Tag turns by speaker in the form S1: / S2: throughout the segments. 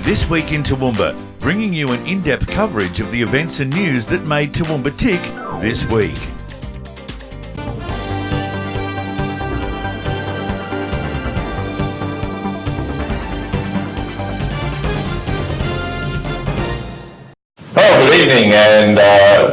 S1: This Week in Toowoomba, bringing you an in-depth coverage of the events and news that made Toowoomba tick this week.
S2: Good evening and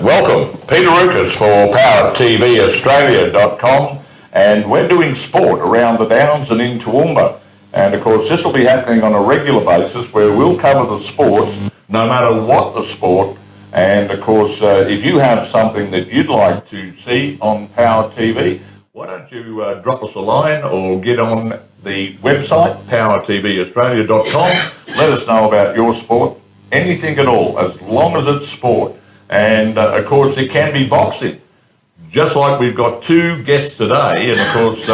S2: welcome. Peter Rookas for PowerTVAustralia.com, and we're doing sport around the Downs and in Toowoomba. And of course this will be happening on a regular basis where we'll cover the sports no matter what the sport. And of course if you have something that you'd like to see on Power TV, why don't you drop us a line or get on the website PowerTVAustralia.com. Let us know about your sport. Anything at all, as long as it's sport. And of course it can be boxing, just like we've got two guests today. And of course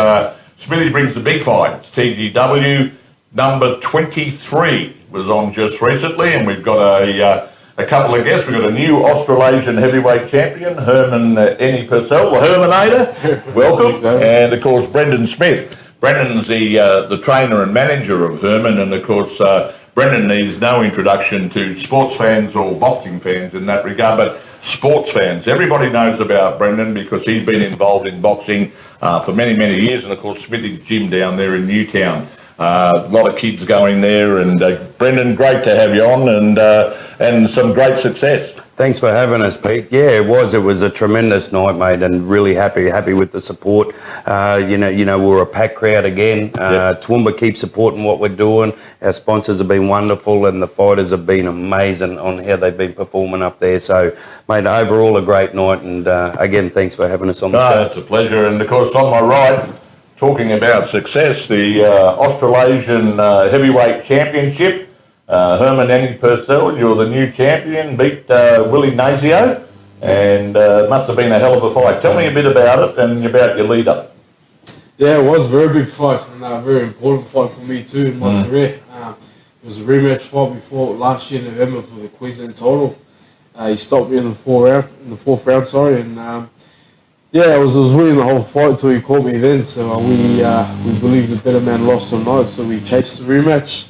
S2: Smithy brings the big fights. TGW number 23 was on just recently, and we've got a couple of guests. We've got a new Australasian heavyweight champion, Herminator Purcell, the Herminator. Welcome. And of course Brendon Smith. Brendon's the trainer and manager of Herman, and of course Brendon needs no introduction to sports fans or boxing fans in that regard, but sports fans. Everybody knows about Brendon because he's been involved in boxing for many, many years, and of course Smithy Gym down there in Newtown. A lot of kids going there, and Brendon, great to have you on, and some great success.
S3: Thanks for having us, Pete. Yeah, it was a tremendous night, mate, and really happy with the support. You know, we're a packed crowd again.
S2: Yep.
S3: Toowoomba keeps supporting what we're doing. Our sponsors have been wonderful, and the fighters have been amazing on how they've been performing up there. So, mate, overall a great night, and again, thanks for having us on the show.
S2: It's a pleasure, and of course on my right, talking about success, the Australasian Heavyweight Championship. Herminator Purcell, you're the new champion, beat Willie Nazio, and it must have been a hell of a fight. Tell me a bit about it and about your lead-up.
S4: Yeah, it was a very big fight, and a very important fight for me too in my career. It was a rematch fight before last year in November for the Queensland title. He stopped me in the fourth round, and yeah, I was winning the whole fight until he caught me then. So we believed the better man lost tonight, so we chased the rematch.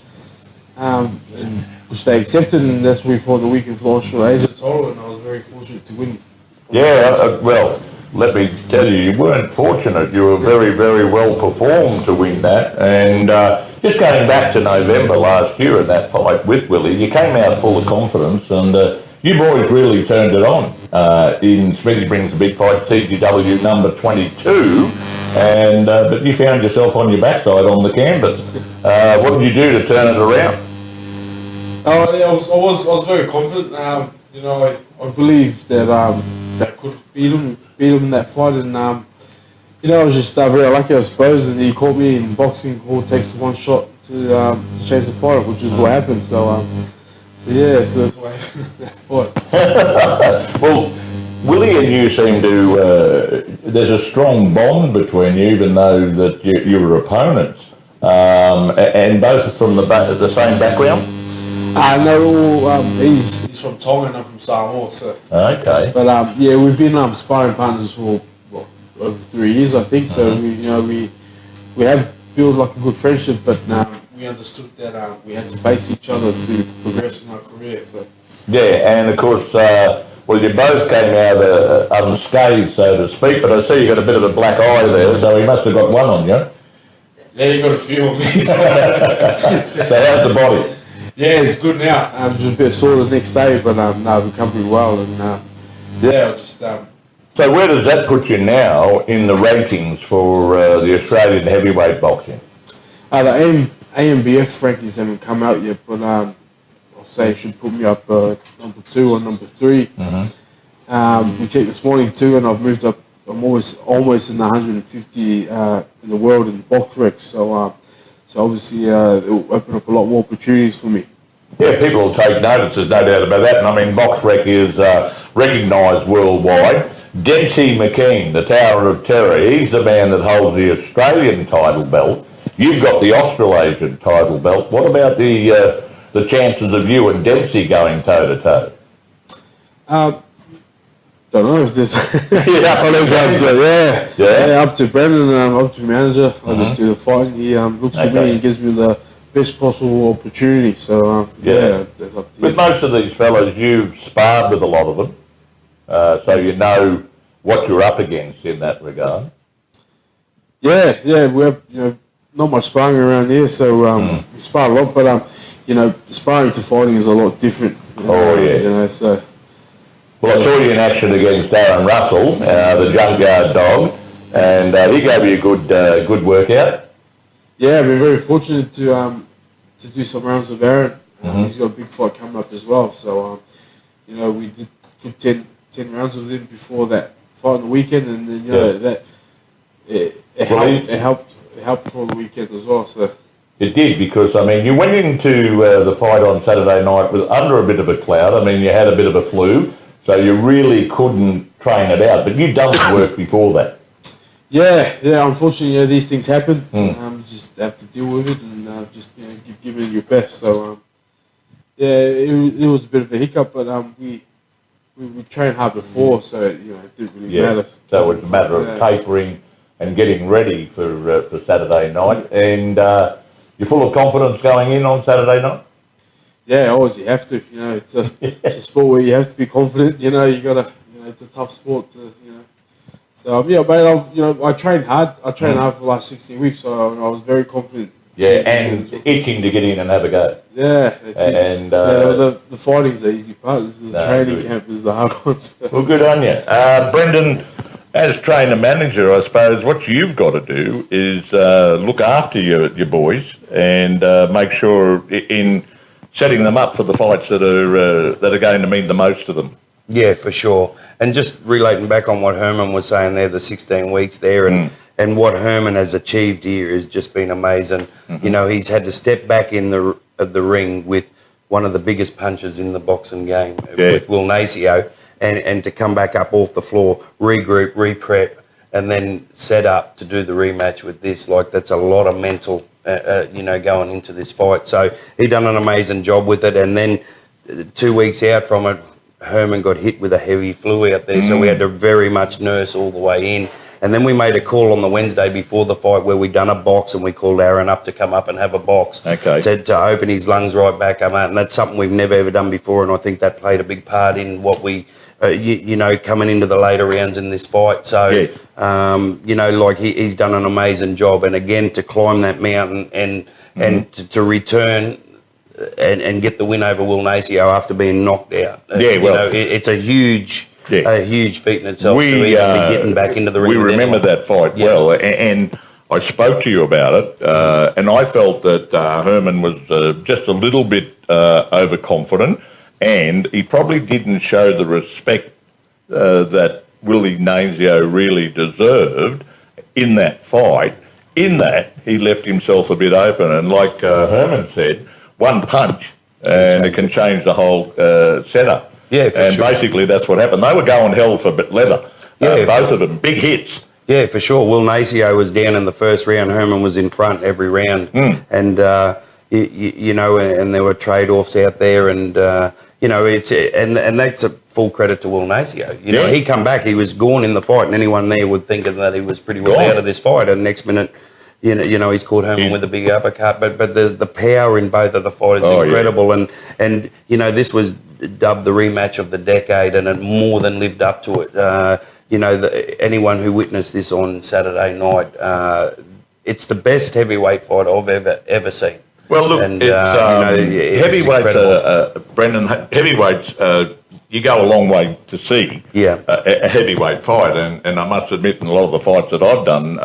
S4: Which they accepted, and that's when we fought the weekend for Australasia title, and I was very fortunate to win.
S2: Yeah, well, let me tell you, you weren't fortunate. You were very, very well performed to win that. And just going back to November last year in that fight with Willie, you came out full of confidence, and you boys really turned it on. In Smithy brings the big fight, TGW number 22. And but you found yourself on your backside on the canvas. What did you do to turn it around?
S4: Yeah, I was very confident. You know, I believed that I could beat him in that fight, and you know, I was just very lucky, I suppose. And he caught me in boxing. All it takes one shot to change the fight, which is what happened. So yeah, so that's what happened in that fight.
S2: Well, Willie and you seem to, there's a strong bond between you, even though that you were opponents, and both from the same background?
S4: No, he's from Tonga and I'm from Samoa, so.
S2: Okay.
S4: But yeah, we've been sparring partners for over 3 years, I think, so we have built like a good friendship, but we understood that we had to face each other to progress in our career, so.
S2: Yeah, and of course, well, you both came out unscathed, so to speak, but I see you got a bit of a black eye there, so he must have got one on you.
S4: Yeah, you got a few on me.
S2: So how's the body?
S4: Yeah, it's good now. I'm just a bit sore the next day, but no, I've become pretty well, and yeah, just.
S2: So where does that put you now in the rankings for the Australian heavyweight boxing?
S4: The AMBF rankings haven't come out yet, but I'll say it should put me up number 2 or number 3. We checked this morning too, and I've moved up. I'm almost in the 150 in the world in box recs, so obviously it will open up a lot more opportunities for me.
S2: Yeah, people will take notice, there's no doubt about that. And I mean, box rec is recognised worldwide. Dempsey McKean, the Tower of Terror, he's the man that holds the Australian title belt. You've got the Australasian title belt. What about the chances of you and Dempsey going toe to toe?
S4: Don't know if there's
S2: Yeah,
S4: up to Brendon, up to manager. I just do the fight. He looks at me and gives me the best possible opportunity. So that's up to
S2: With
S4: you.
S2: most of these fellas, you've sparred with a lot of them, so you know what you're up against in that regard.
S4: Yeah, we have not much sparring around here, so we spar a lot, but sparring to fighting is a lot different. So.
S2: Well, I saw you in action against Darren Russell, the junkyard dog, and he gave you a good workout.
S4: Yeah, I've been very fortunate to do some rounds with Aaron. He's got a big fight coming up as well, so we did good 10 rounds with him before that fight on the weekend, and then it helped for the weekend as well. So
S2: it did, because I mean you went into the fight on Saturday night with under a bit of a cloud. I mean you had a bit of a flu, so you really couldn't train it out. But you'd done the work before that.
S4: Yeah. Unfortunately, these things happen. You just have to deal with it and just give it your best. So it was a bit of a hiccup, but we trained hard before, so it didn't really matter.
S2: So it's a matter of tapering and getting ready for Saturday night. And you're full of confidence going in on Saturday night.
S4: Yeah, always you have to. It's a sport where you have to be confident. You gotta. It's a tough sport to. So mate, I trained hard. I trained hard for the last 16 weeks, so I was very confident.
S2: Yeah, and itching to get in and have a go.
S4: Yeah,
S2: and
S4: the fighting's the easy part. The training camp is the hard one.
S2: Well, good on you, Brendan. As trainer manager, I suppose what you've got to do is look after your boys and make sure in setting them up for the fights that are going to mean the most to them.
S3: Yeah, for sure. And just relating back on what Herman was saying there, the 16 weeks there, and what Herman has achieved here has just been amazing. He's had to step back in the ring with one of the biggest punches in the boxing game, with Will Nacio, and to come back up off the floor, regroup, re-prep, and then set up to do the rematch with this. Like, that's a lot of mental, going into this fight. So he done an amazing job with it. And then 2 weeks out from it, Herman got hit with a heavy flu out there, so we had to very much nurse all the way in. And then we made a call on the Wednesday before the fight where we done a box, and we called Aaron up to come up and have a box to open his lungs right back up. And that's something we've never ever done before, and I think that played a big part in what we, coming into the later rounds in this fight. So, he's done an amazing job. And again, to climb that mountain and to return and get the win over Will Nacio after being knocked out. It's a huge feat in itself to even be getting back into the ring.
S2: We remember that fight well, and I spoke to you about it, and I felt that Herman was just a little bit overconfident, and he probably didn't show the respect that Willie Nacio really deserved in that fight, in that he left himself a bit open. And like Herman said, one punch and it can change the whole setup.
S3: Yeah, for sure.
S2: Basically that's what happened. They were going hell for leather, both of them, big hits.
S3: Yeah, for sure. Will Nacio was down in the first round. Herman was in front every round. And, and there were trade-offs out there. And, and that's a full credit to Will Nacio. He come back, he was gone in the fight, and anyone there would think that he was pretty well out of this fight. And next minute, he's caught Herman with a big uppercut. But the power in both of the fighters is incredible. Yeah. And this was dubbed the rematch of the decade, and it more than lived up to it. Anyone who witnessed this on Saturday night, it's the best heavyweight fight I've ever seen.
S2: Well, look,
S3: and,
S2: heavyweights, Brendan, heavyweights, you go a long way to see a heavyweight fight. And I must admit, in a lot of the fights that I've done,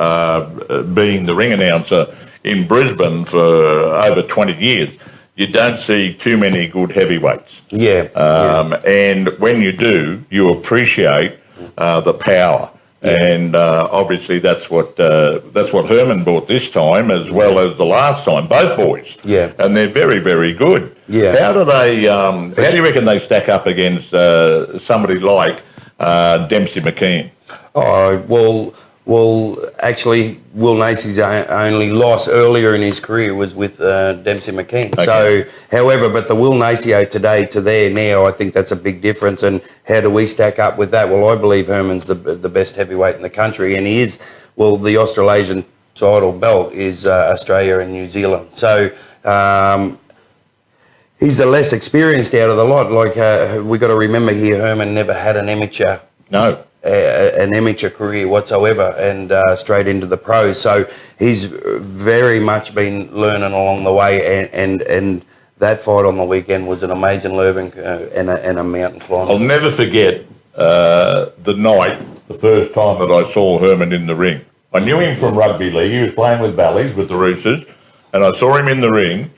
S2: being the ring announcer in Brisbane for over 20 years, you don't see too many good heavyweights. And when you do, you appreciate the power. And obviously that's what Herman brought this time, as well as the last time, both boys. And they're very, very good. How do they? How do you reckon they stack up against somebody like Dempsey McKean?
S3: Well, actually, Will Nacio's only loss earlier in his career was with Dempsey McKean. So, however, but the Will Nacio today to there now, I think that's a big difference. And how do we stack up with that? Well, I believe Herman's the best heavyweight in the country, and he is. Well, the Australasian title belt is Australia and New Zealand. So, He's the less experienced out of the lot. Like we got to remember here, Herman never had an amateur.
S2: No.
S3: An amateur career whatsoever, and straight into the pros. So he's very much been learning along the way, and that fight on the weekend was an amazing learning and a mountain climb.
S2: I'll never forget the night, the first time that I saw Herman in the ring. I knew him from rugby league. He was playing with Valleys, with the Roosters, and I saw him in the ring.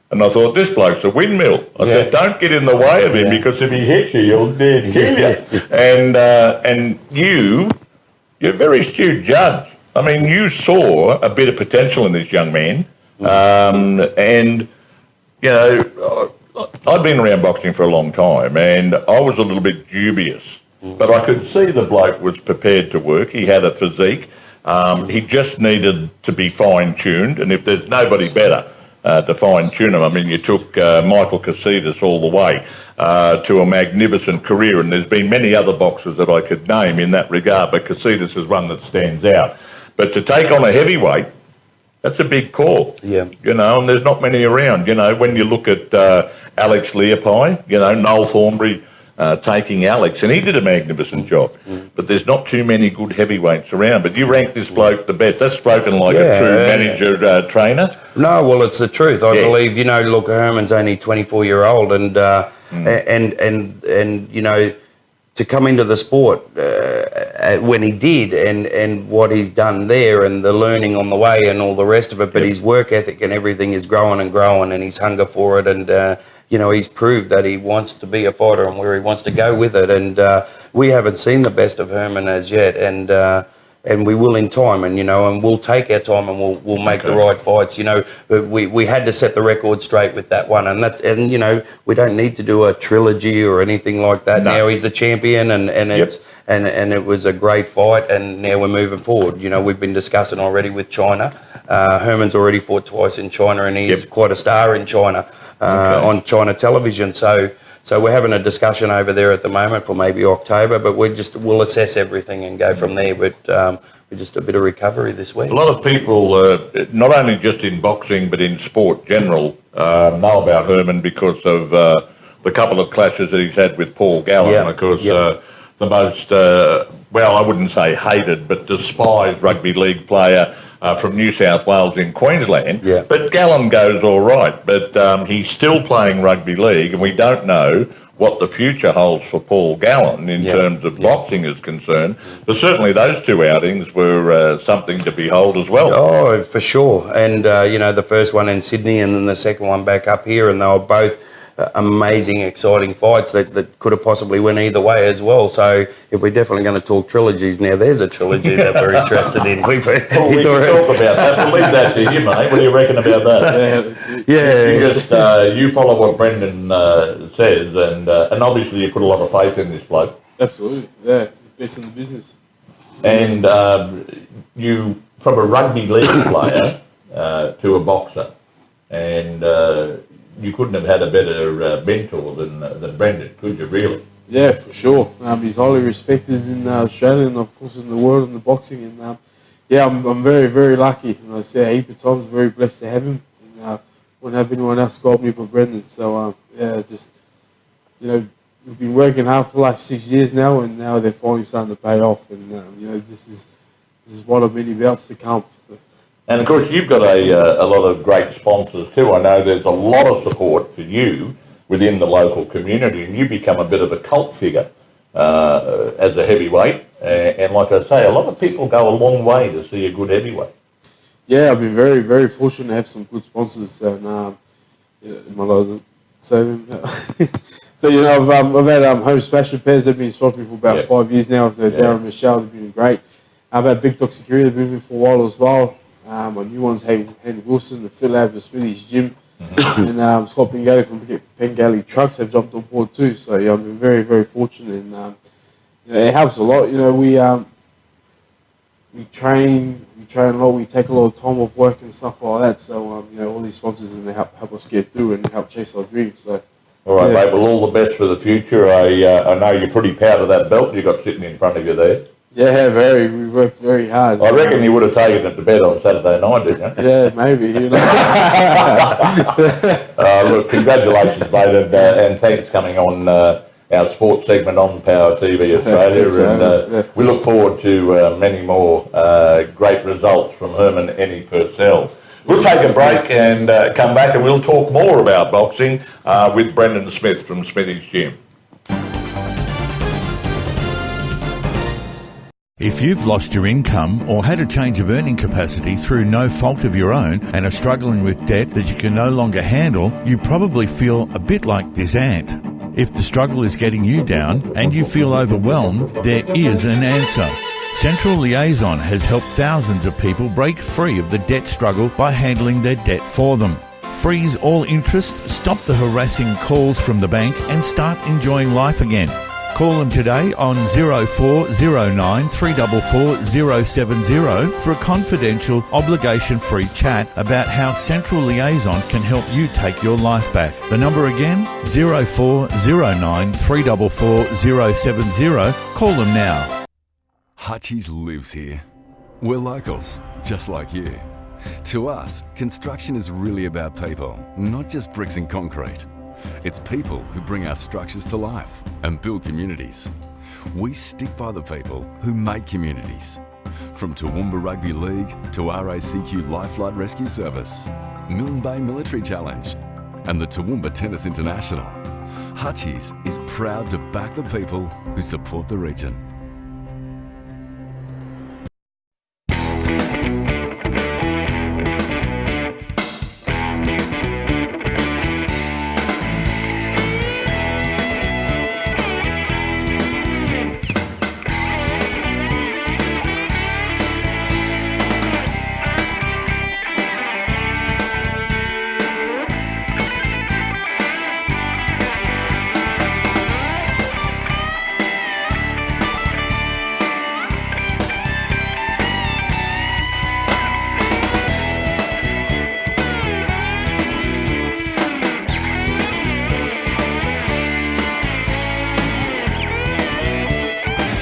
S2: And I thought, this bloke's a windmill. I said, don't get in the way of him, because if he hits you, he'll kill you. And you're a very astute judge. I mean, you saw a bit of potential in this young man. And, you know, I've been around boxing for a long time, and I was a little bit dubious. But I could see the bloke was prepared to work. He had a physique. He just needed to be fine-tuned. And if there's nobody better to fine-tune him. I mean, you took Michael Casitas all the way to a magnificent career, and there's been many other boxers that I could name in that regard, but Casitas is one that stands out. But to take on a heavyweight, that's a big call.
S3: Yeah.
S2: You know, and there's not many around. You know, when you look at Alex Leopai, you know, Noel Thornbury taking Alex, and he did a magnificent job. But there's not too many good heavyweights around. But you rank this bloke the best. That's spoken like a true manager, trainer.
S3: No, well, it's the truth. I believe, you know, look, Herman's only 24-year-old, and you know, to come into the sport when he did, and what he's done there, and the learning on the way, and all the rest of it. But his work ethic and everything is growing and growing, and his hunger for it, and you know, he's proved that he wants to be a fighter and where he wants to go with it. And we haven't seen the best of Herman as yet, and we will in time. And you know, and we'll take our time, and we'll make the right fights. You know, we had to set the record straight with that one, and you know, we don't need to do a trilogy or anything like that. No. Now he's the champion, and it's and it was a great fight, and now we're moving forward. You know, we've been discussing already with China. Herman's already fought twice in China, and he's quite a star in China. On China television, so we're having a discussion over there at the moment for maybe October, but we'll assess everything and go from there. But we're just a bit of recovery this week.
S2: A lot of people, not only just in boxing but in sport general, know about Herman because of the couple of clashes that he's had with Paul Gallen. And of course, the most, well, I wouldn't say hated, but despised rugby league player from New South Wales in Queensland. But Gallen goes all right, but he's still playing rugby league, and we don't know what the future holds for Paul Gallen in terms of boxing is concerned. But certainly those two outings were something to behold as well.
S3: Oh, for sure. And, you know, the first one in Sydney and then the second one back up here, and they were both amazing, exciting fights that could have possibly went either way as well. So if we're definitely going to talk trilogies now, there's a trilogy that we're interested in.
S2: Well, we can talk about that. We'll leave that to you, mate. What do you reckon about that? You follow what Brendon says, and obviously you put a lot of faith in this bloke.
S4: Absolutely, yeah, best in the business.
S2: And you, from a rugby league player to a boxer, and you couldn't have had a better mentor than Brendon, could you, really?
S4: Yeah, for sure. He's highly respected in Australia and, of course, in the world in the boxing. And, I'm very, very lucky. And I say a heap of times, very blessed to have him. And wouldn't have anyone else called me but Brendon. So, just, you know, we've been working hard for like 6 years now, and now they're finally starting to pay off. And, you know, this is one of many belts to come. So.
S2: And, of course, you've got a lot of great sponsors too. I know there's a lot of support for you within the local community, and you become a bit of a cult figure as a heavyweight. And like I say, a lot of people go a long way to see a good heavyweight.
S4: Yeah, I've been very, very fortunate to have some good sponsors. And, am I allowed to say them? So, you know, I've had Home Splash Repairs. They've been sponsoring me for about 5 years now. So Darren and Michelle have been great. I've had Big Dog Security. They've been with me for a while as well. My new one's Hayden Wilson, the Phil Lab, the Smithy's Gym. And Scott Pengali from Pengali Trucks have jumped on board too. So, yeah, I've been very, very fortunate. And you know, it helps a lot. You know, we train a lot. We take a lot of time off work and stuff like that. So, you know, all these sponsors and they help us get through and help chase our dreams. So,
S2: all right, mate. Well, all the best for the future. I know you're pretty proud of that belt you got sitting in front of you there.
S4: Yeah, very. We worked very hard.
S2: I reckon you would have taken it to bed on Saturday night, didn't you?
S4: Yeah, maybe. You know.
S2: Look, congratulations, mate, and thanks for coming on our sports segment on Power TV Australia. And we look forward to many more great results from Herman Ennie Purcell. We'll take a break and come back, and we'll talk more about boxing with Brendon Smith from Smithy's Gym.
S1: If you've lost your income or had a change of earning capacity through no fault of your own and are struggling with debt that you can no longer handle, you probably feel a bit like this ant. If the struggle is getting you down and you feel overwhelmed, there is an answer. Central Liaison has helped thousands of people break free of the debt struggle by handling their debt for them. Freeze all interest, stop the harassing calls from the bank and start enjoying life again. Call them today on 0409 344 070 for a confidential, obligation-free chat about how Central Liaison can help you take your life back. The number again, 0409 344 070. Call them now.
S5: Hutchies lives here. We're locals, just like you. To us, construction is really about people, not just bricks and concrete. It's people who bring our structures to life and build communities. We stick by the people who make communities. From Toowoomba Rugby League to RACQ Lifelight Rescue Service, Milne Bay Military Challenge and the Toowoomba Tennis International, Hutchies is proud to back the people who support the region.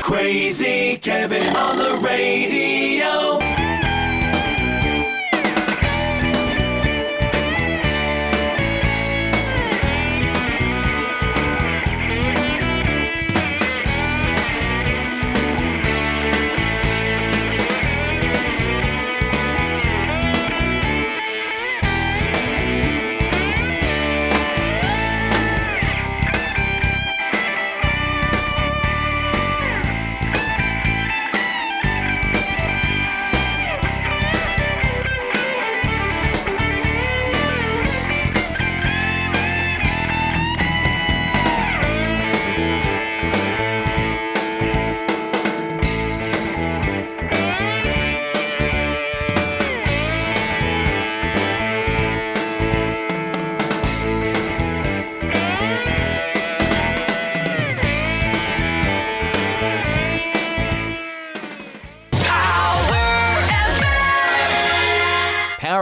S6: Crazy Kevin on the radio.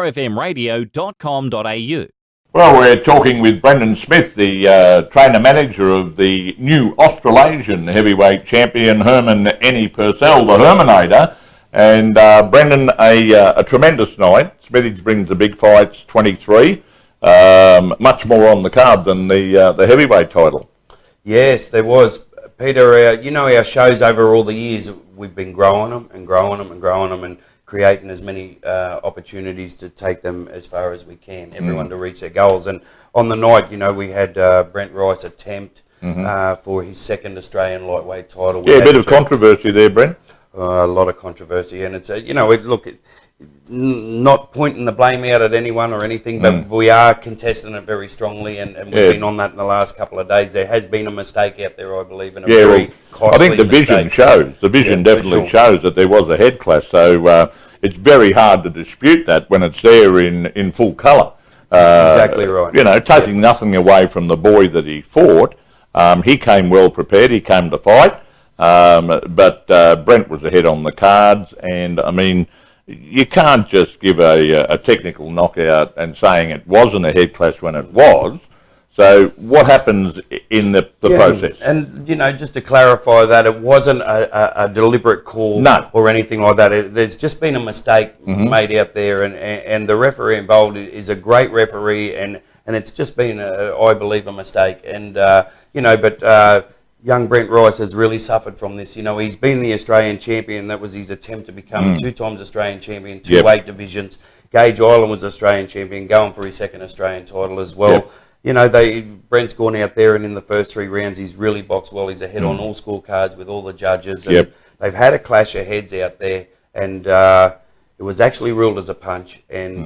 S7: powerfmradio.com.au.
S2: Well, we're talking with Brendon Smith, the trainer-manager of the new Australasian heavyweight champion, Herman Ennie Purcell, the Herminator. And Brendon, a tremendous night. Smithy brings the big fights, 23. Much more on the card than the heavyweight title.
S3: Yes, there was. Peter, you know our shows over all the years, we've been growing them and growing them and growing them and creating as many opportunities to take them as far as we can, everyone to reach their goals. And on the night, you know, we had Brent Rice attempt for his second Australian lightweight title.
S2: Yeah, a bit of controversy there, Brent.
S3: A lot of controversy, and it's you know, not pointing the blame out at anyone or anything, but we are contesting it very strongly, and we've been on that in the last couple of days. There has been a mistake out there, I believe, and a very costly
S2: I think the vision shows. The vision definitely shows that there was a head clash, so it's very hard to dispute that when it's there in full colour.
S3: Exactly right.
S2: You know, taking nothing away from the boy that he fought. He came well prepared. He came to fight. But Brent was ahead on the cards, and I mean, you can't just give a technical knockout and saying it wasn't a head clash when it was. So what happens in the process?
S3: And, you know, just to clarify that, it wasn't a deliberate call or anything like that. There's just been a mistake made out there, and the referee involved is a great referee, and it's just been, I believe, a mistake. And, you know, but young Brent Rice has really suffered from this. You know, he's been the Australian champion. That was his attempt to become 2 times Australian champion, 2 weight divisions. Gage Island was Australian champion, going for his 2nd Australian title as well. You know, Brent's gone out there, and in the first 3 rounds, he's really boxed well. He's ahead on all scorecards with all the judges. And they've had a clash of heads out there, and it was actually ruled as a punch, and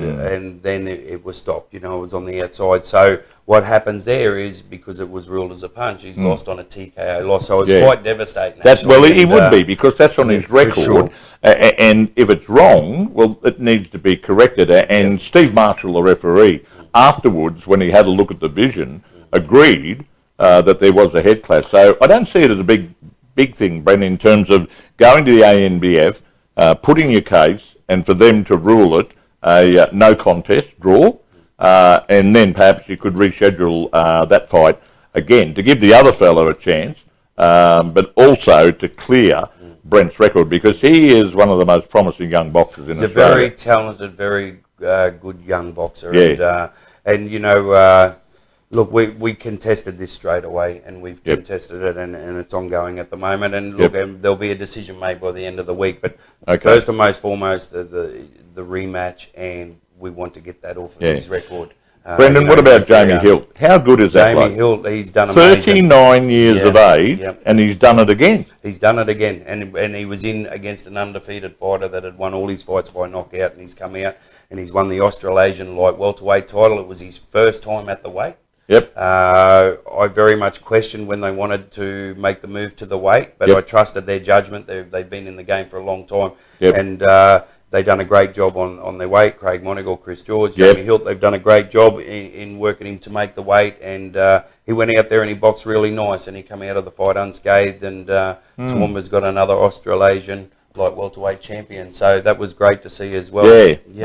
S3: then it was stopped. You know, it was on the outside. So what happens there is, because it was ruled as a punch, he's lost on a TKO loss. So it's quite devastating.
S2: Well, he would be, because that's on his record.
S3: Sure.
S2: And if it's wrong, well, it needs to be corrected. And Steve Marshall, the referee, afterwards, when he had a look at the vision, agreed that there was a head clash. So I don't see it as a big thing, Brendan, in terms of going to the ANBF, putting your case, and for them to rule it a no contest draw, and then perhaps you could reschedule that fight again to give the other fellow a chance, but also to clear Brent's record, because he is one of the most promising young boxers in Australia.
S3: He's a very talented, very good young boxer. And you know, look, we contested this straight away, and we've contested it, and it's ongoing at the moment. And look, there'll be a decision made by the end of the week. But first and most foremost, the rematch, and we want to get that off of his record.
S2: Brendan, what about Jamie Hilt? How good is that?
S3: Jamie Hilt, he's done amazing.
S2: 39 years of age, and he's done it again.
S3: He's done it again, and he was in against an undefeated fighter that had won all his fights by knockout, and he's come out and he's won the Australasian light welterweight title. It was his first time at the weight. I very much questioned when they wanted to make the move to the weight, but I trusted their judgment. They've been in the game for a long time, and they've done a great job on their weight. Craig Monagle, Chris George, Jamie Hilt, they've done a great job in working him to make the weight, and he went out there and he boxed really nice, and he came out of the fight unscathed, and Toowoomba's got another Australasian light welterweight champion, so that was great to see as well.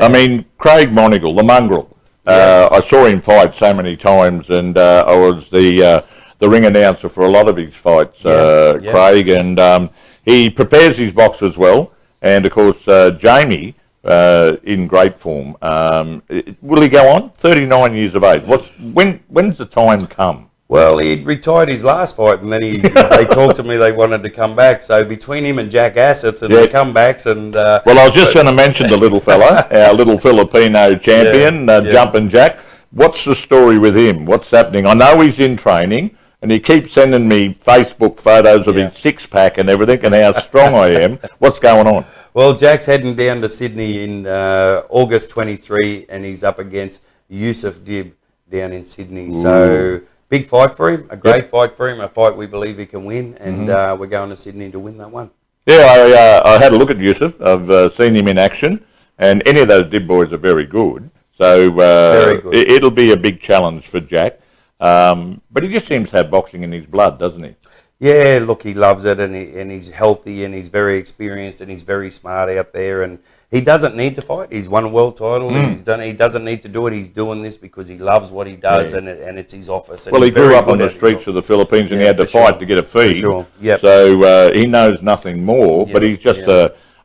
S2: I mean, Craig Monagle, the mongrel, I saw him fight so many times, and I was the ring announcer for a lot of his fights, Craig, and he prepares his boxers well. And, of course, Jamie, in great form. Will he go on? 39 years of age. When's the time come?
S3: Well, he'd retired his last fight, and then they talked to me they wanted to come back. So between him and Jack Assets and the comebacks and...
S2: well, I was just going to mention the little fella, our little Filipino champion, Jumpin' Jack. What's the story with him? What's happening? I know he's in training, and he keeps sending me Facebook photos of his six-pack and everything, and how strong I am. What's going on?
S3: Well, Jack's heading down to Sydney in August 23, and he's up against Yusuf Dib down in Sydney. Ooh. So, big fight for him, a great fight for him, a fight we believe he can win, and we're going to Sydney to win that one.
S2: Yeah, I had a look at Yusuf. I've seen him in action, and any of those Dib boys are very good. So, very good. It'll be a big challenge for Jack. But he just seems to have boxing in his blood, doesn't he?
S3: Yeah, look, he loves it, and he's healthy, and he's very experienced, and he's very smart out there, and he doesn't need to fight. He's won a world title, and he doesn't need to do it. He's doing this because he loves what he does, and it's his office. And
S2: well, he grew up on the streets of the Philippines, and he had to fight to get a feed.
S3: For sure.
S2: So he knows nothing more, but he's just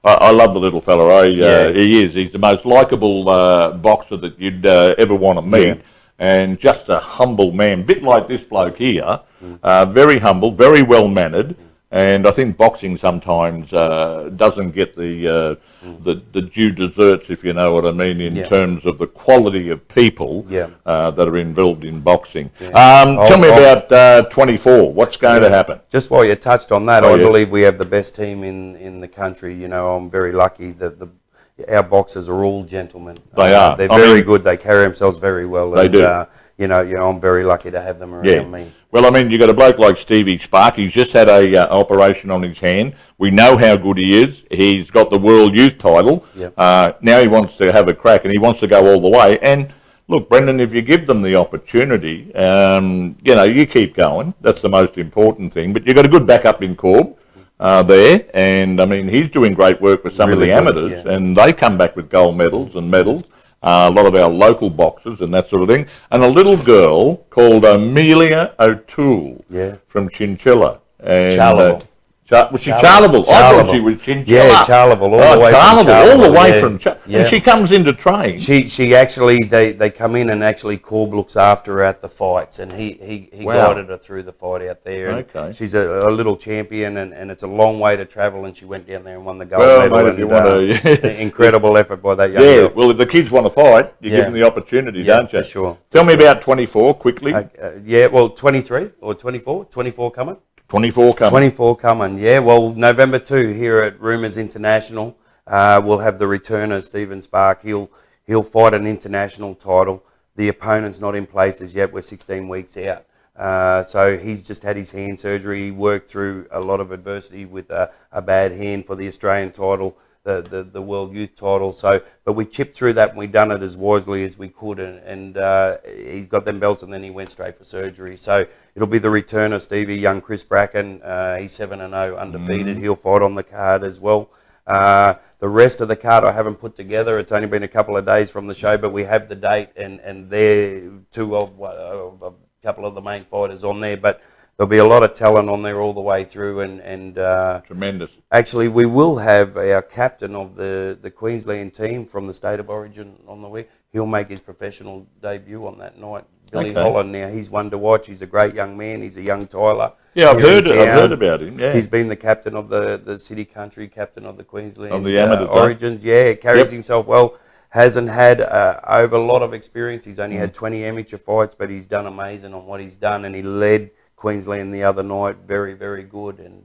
S2: I love the little fella. He is. He's the most likeable boxer that you'd ever want to meet. Yeah. And just a humble man, bit like this bloke here, very humble, very well-mannered, and I think boxing sometimes doesn't get the due deserts, if you know what I mean, in terms of the quality of people that are involved in boxing. Tell me about 24. What's going to happen?
S3: Just while you touched on that, I believe we have the best team in the country. You know, I'm very lucky that our boxers are all gentlemen.
S2: They are.
S3: They're very good. They carry themselves very well.
S2: They do.
S3: You know, I'm very lucky to have them around me.
S2: Well, I mean, you got a bloke like Stevie Spark. He's just had a operation on his hand. We know how good he is. He's got the World Youth title. Yep. Now he wants to have a crack, and he wants to go all the way. And look, Brendan, if you give them the opportunity, you know, you keep going. That's the most important thing. But you've got a good backup in Corb. There, and I mean, he's doing great work with some of the amateurs, and they come back with gold medals and medals. a lot of our local boxers and that sort of thing, and a little girl called Amelia O'Toole from Chinchilla. And,
S3: Charleville.
S2: Was she Charleville? I thought she was Chinchilla.
S3: Yeah, Charleville, all the way from Charleville.
S2: All the way from Charleville. And she comes into train.
S3: She actually, they come in and actually Corb looks after her at the fights, and he guided her through the fight out there. And
S2: okay.
S3: She's a little champion, and it's a long way to travel, and she went down there and won the gold medal.
S2: Mate, if you want
S3: incredible effort by that young girl.
S2: Well, if the kids want to fight, you give them the opportunity, don't you?
S3: For sure.
S2: Tell me about 24, quickly.
S3: 23 or 24. 24 coming.
S2: 24 coming.
S3: 24 coming, yeah. Well, November 2 here at Rookas International, we'll have the returner, Stephen Spark. He'll fight an international title. The opponent's not in place as yet. We're 16 weeks out. So he's just had his hand surgery. He worked through a lot of adversity with a bad hand for the Australian title, the World Youth title. So, but we chipped through that and we done it as wisely as we could. And he got them belts and then he went straight for surgery. So it'll be the returner, Stevie, young Chris Bracken. He's 7-0, undefeated. He'll fight on the card as well. The rest of the card I haven't put together. It's only been a couple of days from the show, but we have the date and they're two of a couple of the main fighters on there. But there'll be a lot of talent on there all the way through, and
S2: tremendous.
S3: Actually, we will have our captain of the Queensland team from the state of origin on the week. He'll make his professional debut on that night. Billy Holland. Now he's one to watch. He's a great young man. He's a young Tyler.
S2: Yeah, I've heard about him. Yeah,
S3: he's been the captain of the city country, captain of the Queensland
S2: of the amateur
S3: origins. Yeah, carries himself well. Hasn't had over a lot of experience. He's only had 20 amateur fights, but he's done amazing on what he's done, and he led Queensland the other night, very, very good, and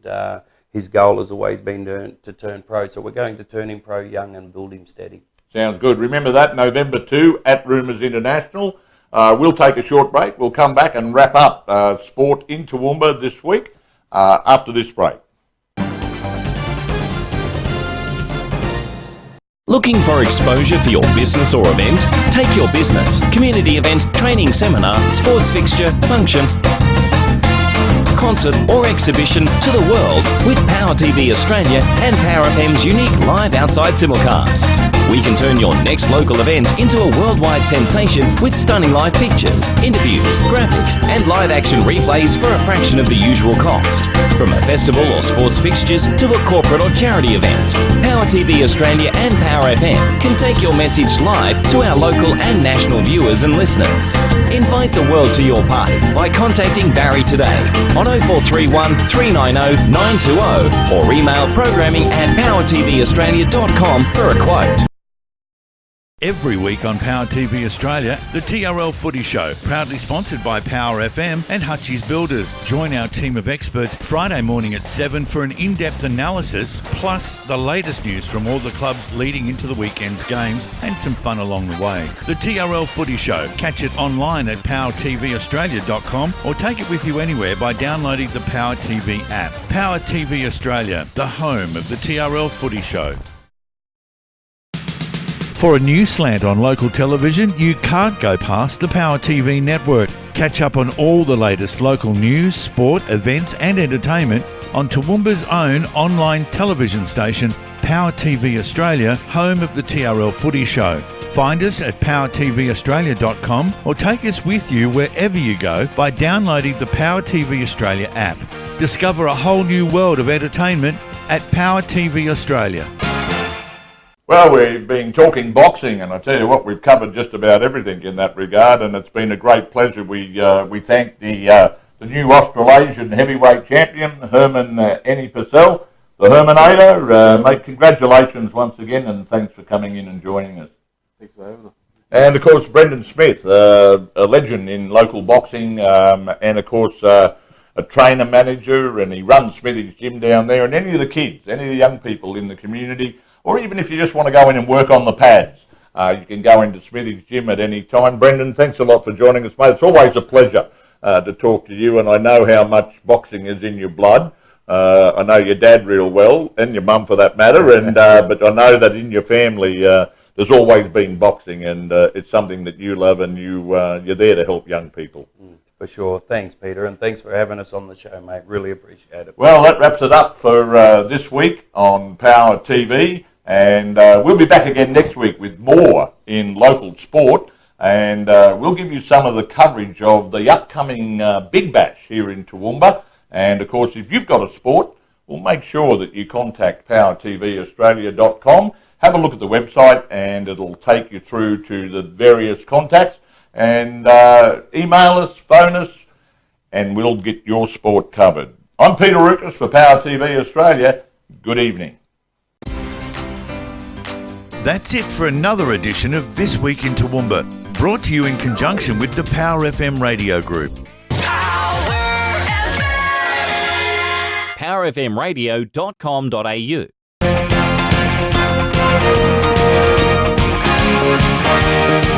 S3: his goal has always been to turn pro. So we're going to turn him pro young and build him steady. Sounds
S2: good. Remember that, November 2 at Rookas International. We'll take a short break. We'll come back and wrap up sport in Toowoomba this week after this break.
S7: Looking for exposure for your business or event? Take your business, community event, training seminar, sports fixture, function, concert or exhibition to the world with Power TV Australia and Power FM's unique live outside simulcasts. We can turn your next local event into a worldwide sensation with stunning live pictures, interviews, graphics and live action replays for a fraction of the usual cost. From a festival or sports fixtures to a corporate or charity event, Power TV Australia and Power FM can take your message live to our local and national viewers and listeners. Invite the world to your party by contacting Barry today on 0431 390 920 or email programming@powertvaustralia.com for a quote.
S1: Every week on Power TV Australia, the TRL Footy Show, proudly sponsored by Power FM and Hutchie's Builders. Join our team of experts Friday morning at 7 for an in-depth analysis, plus the latest news from all the clubs leading into the weekend's games and some fun along the way. The TRL Footy Show. Catch it online at powertvaustralia.com or take it with you anywhere by downloading the Power TV app. Power TV Australia, the home of the TRL Footy Show. For a news slant on local television, you can't go past the Power TV network. Catch up on all the latest local news, sport, events and entertainment on Toowoomba's own online television station, Power TV Australia, home of the TRL Footy Show. Find us at powertvaustralia.com or take us with you wherever you go by downloading the Power TV Australia app. Discover a whole new world of entertainment at Power TV Australia.
S2: Well, we've been talking boxing, and I tell you what, we've covered just about everything in that regard, and it's been a great pleasure. We thank the new Australasian heavyweight champion, Herman Annie Purcell, the Herminator. Mate, congratulations once again, and thanks for coming in and joining us.
S4: Thanks for having us.
S2: And, of course, Brendon Smith, a legend in local boxing, and, of course, a trainer manager, and he runs Smithy's gym down there, and any of the kids, any of the young people in the community, or even if you just want to go in and work on the pads, you can go into Smithy's gym at any time. Brendon, thanks a lot for joining us, mate. It's always a pleasure to talk to you, and I know how much boxing is in your blood. I know your dad real well, and your mum for that matter, and but I know that in your family there's always been boxing, and it's something that you love, and you're there to help young people.
S3: For sure. Thanks, Peter, and thanks for having us on the show, mate. Really appreciate it.
S2: Well, that wraps it up for this week on Power TV. And we'll be back again next week with more in local sport. And we'll give you some of the coverage of the upcoming Big Bash here in Toowoomba. And, of course, if you've got a sport, we'll make sure that you contact powertvaustralia.com. Have a look at the website and it'll take you through to the various contacts. And email us, phone us, and we'll get your sport covered. I'm Peter Rookas for Power TV Australia. Good evening.
S1: That's it for another edition of This Week in Toowoomba, brought to you in conjunction with the Power FM radio group.
S7: powerfmradio.com.au